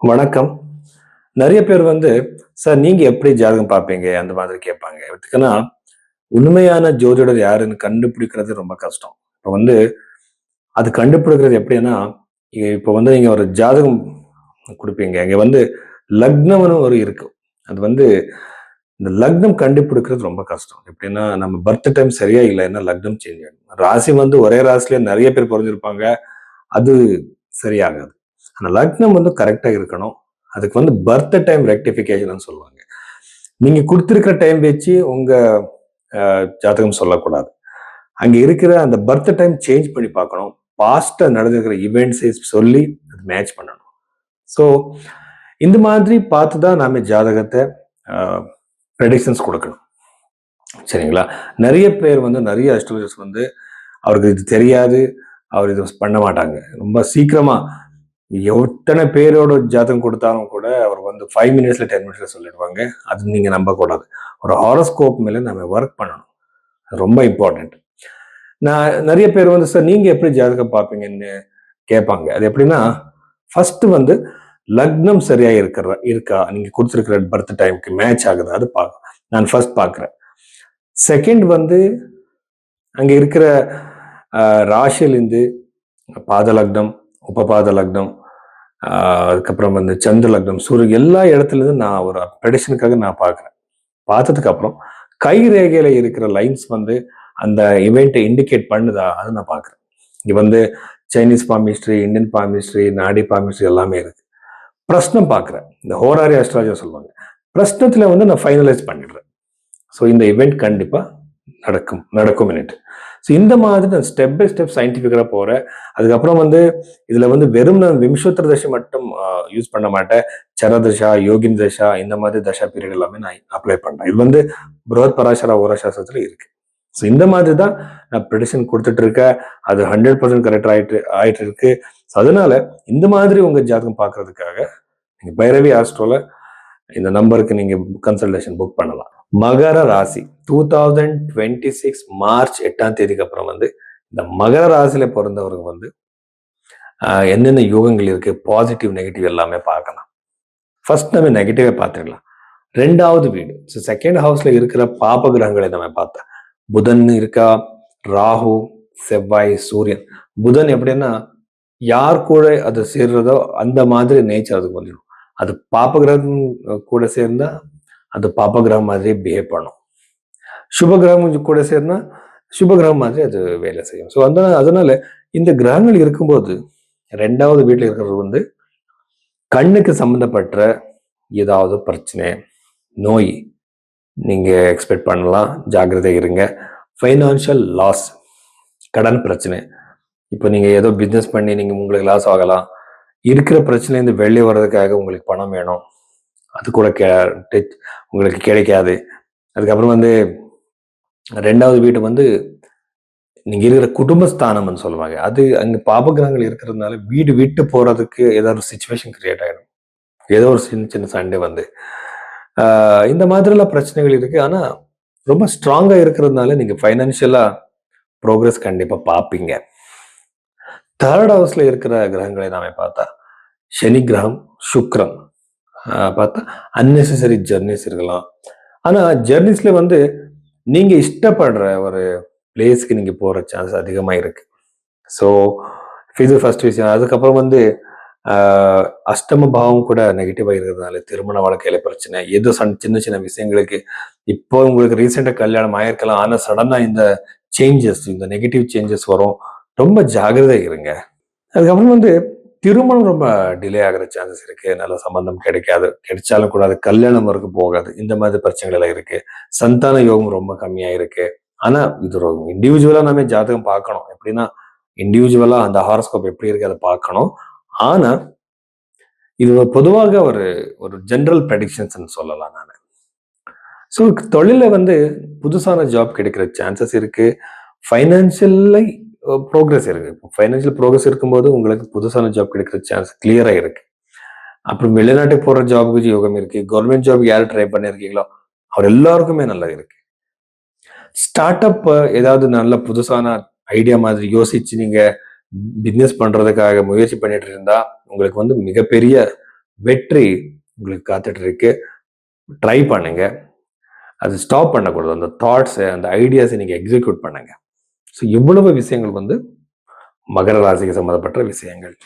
வணக்கம். நெறைய பேர் சார் நீங்க எப்படி ஜாதகம் பார்ப்பீங்க? அந்த மாதிரி கேட்பாங்க. எதுக்குன்னா, உண்மையான ஜோதிடர் யாருன்னு கண்டுபிடிக்கிறது ரொம்ப கஷ்டம். இப்ப அது கண்டுபிடிக்கிறது எப்படின்னா, இப்ப நீங்க ஒரு ஜாதகம் குடுப்பீங்க. இங்க லக்னம்னு ஒரு இருக்கு. அது இந்த லக்னம் கண்டுபிடிக்கிறது ரொம்ப கஷ்டம். எப்படின்னா, நம்ம பர்த் டைம் சரியா இல்லைன்னா லக்னம் சேஞ்ச் ஆயிடும். ராசி ஒரே ராசியில நெறைய பேர் பொறந்திருப்பாங்க. அது சரியாகாது. ஆனா லக்னம் கரெக்ட்டா இருக்கணும். அதுக்கு பர்த் டைம் ரெக்டிஃபிகேஷன்னு சொல்லுவாங்க. நீங்க குடுத்திருக்கிற டைம் வச்சு உங்க ஜாதகம் சொல்லக்கூடாது. அங்க இருக்கிற அந்த பர்த் டைம் சேஞ்ச் பண்ணி பார்க்கணும். பாஸ்ட்ல நடந்திருக்கிற ஈவெண்ட்ஸை சொல்லி அது மேட்ச் பண்ணணும். ஸோ இந்த மாதிரி பார்த்து தான் நாம ஜாதகத்தை ப்ரெடிக்ஷன்ஸ் கொடுக்கணும். சரிங்களா? நெறைய பேர் நெறைய அஸ்ட்ராலஜர்ஸ் அவருக்கு இது தெரியாது. அவர் இது பண்ண மாட்டாங்க. ரொம்ப சீக்கிரமா எத்தனை பேரோட ஜாதகம் கொடுத்தாலும் கூட அவர் 5 மினிட்ஸ்ல 10 மினிட்ஸ்ல சொல்லிடுவாங்க. அது நீங்க நம்பக்கூடாது. ஒரு ஹாரோஸ்கோப் மேல நம்ம ஒர்க் பண்ணணும். ரொம்ப இம்பார்ட்டன்ட். நான் நெறைய பேர் சார் நீங்க எப்படி ஜாதகம் பார்ப்பீங்கன்னு கேட்பாங்க. அது எப்படின்னா, ஃபர்ஸ்ட் லக்னம் சரியா இருக்கா நீங்க கொடுத்துருக்கிற பர்த் டைமுக்கு மேட்ச் ஆகுது அது நான் ஃபர்ஸ்ட் பார்க்குறேன். செகண்ட் அங்க இருக்கிற ராசியிலிருந்து பாத லக்னம், உபபாத லக்னம், அதுக்கப்புறம் சந்திர லக்னம், சூரியன் எல்லா இடத்துல இருந்து நான் ஒரு ப்ரெடிக்ஷனுக்காக நான் பார்க்குறேன். பார்த்ததுக்கு அப்புறம் கை ரேகையில இருக்கிற லைன்ஸ் அந்த இவெண்ட்டை இண்டிகேட் பண்ணுதா அதை நான் பார்க்குறேன். இங்க சைனீஸ் பாமிஸ்ட்ரி, இந்தியன் பாமிஸ்ட்ரி, நாடி பாமிஸ்ட்ரி எல்லாமே இருக்கு. பிரஸ்னம் பார்க்குறேன். இந்த ஹோராரி அஸ்ட்ராலஜர் சொல்லுவாங்க. பிரஸ்னத்துல நான் ஃபைனலைஸ் பண்ணிடுறேன். ஸோ இந்த இவெண்ட் கண்டிப்பா நடக்கும். ஸோ இந்த மாதிரி நான் ஸ்டெப் பை ஸ்டெப் சயின்டிஃபிக்காக போகிறேன். அதுக்கப்புறம் இதில் வெறும் நான் விம்சோத்தர தசை மட்டும் யூஸ் பண்ண மாட்டேன். சரதசா, யோகின் தசா, இந்த மாதிரி தசா பீரியட் எல்லாமே நான் அப்ளை பண்ணுறேன். இது புரோத் பராசரா ஓரசாஸ்திரத்தில் இருக்கு. ஸோ இந்த மாதிரி தான் நான் ப்ரெடிக்ஷன் கொடுத்துட்டு இருக்கேன். அது 100% கரெக்ட் ஆயிட்டு இருக்கு. ஸோ அதனால இந்த மாதிரி உங்க ஜாதகம் பார்க்கறதுக்காக நீங்க பைரவி ஆஸ்ட்ரோல இந்த நம்பருக்கு நீங்க கன்சல்டேஷன் புக் பண்ணலாம். மகர ராசி 2026 மார்ச் 8ஆம் தேதிக்கு அப்புறம் இந்த மகர ராசியில பிறந்தவருக்கு என்னென்ன யோகங்கள் இருக்கு, பாசிட்டிவ் நெகட்டிவ் எல்லாமே பார்க்கலாம். ஃபர்ஸ்ட் நம்ம நெகட்டிவா பார்த்துக்கலாம். 2வது வீடு, செகண்ட் ஹவுஸ்ல இருக்கிற பாப கிரகங்களை நம்ம பார்த்தா புதன் இருக்கா, ராகு, செவ்வாய், சூரியன். புதன் எப்படின்னா யார் கூட அது சேர்றதோ அந்த மாதிரி நேச்சர் அதுக்கு வந்துடும். அது பாப கிரகம் கூட சேர்ந்தா அது பாப கிரகம் மாதிரி பிஹேவ் பண்ணும். சுப கிரகம் கூட சேர்னா சுப கிரகம் மாதிரி அது வேலை செய்யும். ஸோ அதனால இந்த கிரகங்கள் இருக்கும்போது 2வது வீட்டில் இருக்கிறது கண்ணுக்கு சம்பந்தப்பட்ட ஏதாவது பிரச்சனை, நோய் நீங்க எக்ஸ்பெக்ட் பண்ணலாம். ஜாக்கிரதை இருங்க. ஃபைனான்சியல் லாஸ், கடன் பிரச்சனை. இப்போ நீங்க ஏதோ பிஸ்னஸ் பண்ணி நீங்க உங்களுக்கு லாஸ் ஆகலாம். இருக்கிற பிரச்சனையிலிருந்து வெளியே வர்றதுக்காக உங்களுக்கு பணம் வேணும். அது கூட உங்களுக்கு கிடைக்காது. அதுக்கப்புறம் 2வது வீடு நீங்க இருக்கிற குடும்பஸ்தானம்னு சொல்லுவாங்க. அது அங்க பாபகிரகங்கள் இருக்கிறதுனால வீடு விட்டு போறதுக்கு ஏதாவது ஒரு சிச்சுவேஷன் கிரியேட் ஆயிடும். ஏதோ ஒரு சின்ன சின்ன சண்டை இந்த மாதிரிலாம் பிரச்சனைகள் இருக்கு. ஆனா ரொம்ப ஸ்ட்ராங்கா இருக்கிறதுனால நீங்க ஃபைனான்சியலா ப்ரோக்ரஸ் கண்டிப்பா பார்ப்பீங்க. 3rd ஹவுஸ்ல இருக்கிற கிரகங்களை நாம பார்த்தா சனி கிரகம், சுக்கிரன் பார்த்தா அன்னெசரி ஜெர்னிஸ் இருக்கலாம். ஆனா ஜெர்னிஸ்ல நீங்க இஷ்டப்படுற ஒரு பிளேஸ்க்கு நீங்க போற சான்ஸ் அதிகமா இருக்கு. ஸோ இது ஃபர்ஸ்ட் விஷயம். அதுக்கப்புறம் அஷ்டம பாவம் கூட நெகட்டிவா இருக்கிறதுனால திருமண வாழ்க்கையில பிரச்சனை, ஏதோ சின்ன சின்ன விஷயங்களுக்கு இப்போ உங்களுக்கு ரீசெண்டா கல்யாணம் ஆயிருக்கலாம். ஆனா சடனா இந்த சேஞ்சஸ், இந்த நெகட்டிவ் சேஞ்சஸ் வரும். ரொம்ப ஜாகிரதை இருங்க. அதுக்கப்புறம் திருமணம் ரொம்ப டிலே ஆகிற சான்சஸ் இருக்கு. நல்ல சம்பந்தம் கிடைச்சாலும் கூட அது கல்யாணம் வரைக்கும் போகாது. இந்த மாதிரி பிரச்சனைகள் எல்லாம் இருக்கு. சந்தான யோகம் ரொம்ப கம்மியா இருக்கு. ஆனா இது ஒரு இண்டிவிஜுவலா நம்ம ஜாதகம் பார்க்கணும். எப்படின்னா இண்டிவிஜுவலா அந்த ஹாரோஸ்கோப் எப்படி இருக்கு அதை பார்க்கணும். ஆனா இது பொதுவாக ஒரு ஒரு ஜெனரல் ப்ரெடிக்ஷன்ஸ் சொல்லலாம் நான். ஸோ தொழில புதுசான ஜாப் கிடைக்கிற சான்சஸ் இருக்கு. ஃபைனான்சியலை ப்ரோக்ரஸ் இருக்கு. ஃபைனான்சியல் ப்ரோக்ரஸ் இருக்கும்போது உங்களுக்கு புதுசான ஜாப் கிடைக்கிற சான்ஸ் கிளியரா இருக்கு. அப்புறம் வெளிநாட்டுக்கு போற ஜாபுக்கு யோகம் இருக்கு. கவர்மெண்ட் ஜாப் யார் ட்ரை பண்ணிருக்கீங்களோ அவர் எல்லாருக்குமே நல்லா இருக்கு. ஸ்டார்ட் அப் ஏதாவது நல்ல புதுசான ஐடியா மாதிரி யோசிச்சு நீங்க பிசினஸ் பண்றதுக்காக முயற்சி பண்ணிட்டு இருந்தா உங்களுக்கு மிகப்பெரிய வெற்றி உங்களுக்கு காத்துட்டு இருக்கு. ட்ரை பண்ணுங்க. அது ஸ்டாப் பண்ணக்கூடாது. அந்த தாட்ஸ், அந்த ஐடியாஸை நீங்க எக்ஸிக்யூட் பண்ணுங்க. ஸோ இவ்வளவு விஷயங்கள் வந்து மகர ராசிக்கு சம்மந்தப்பட்ட விஷயங்கள்.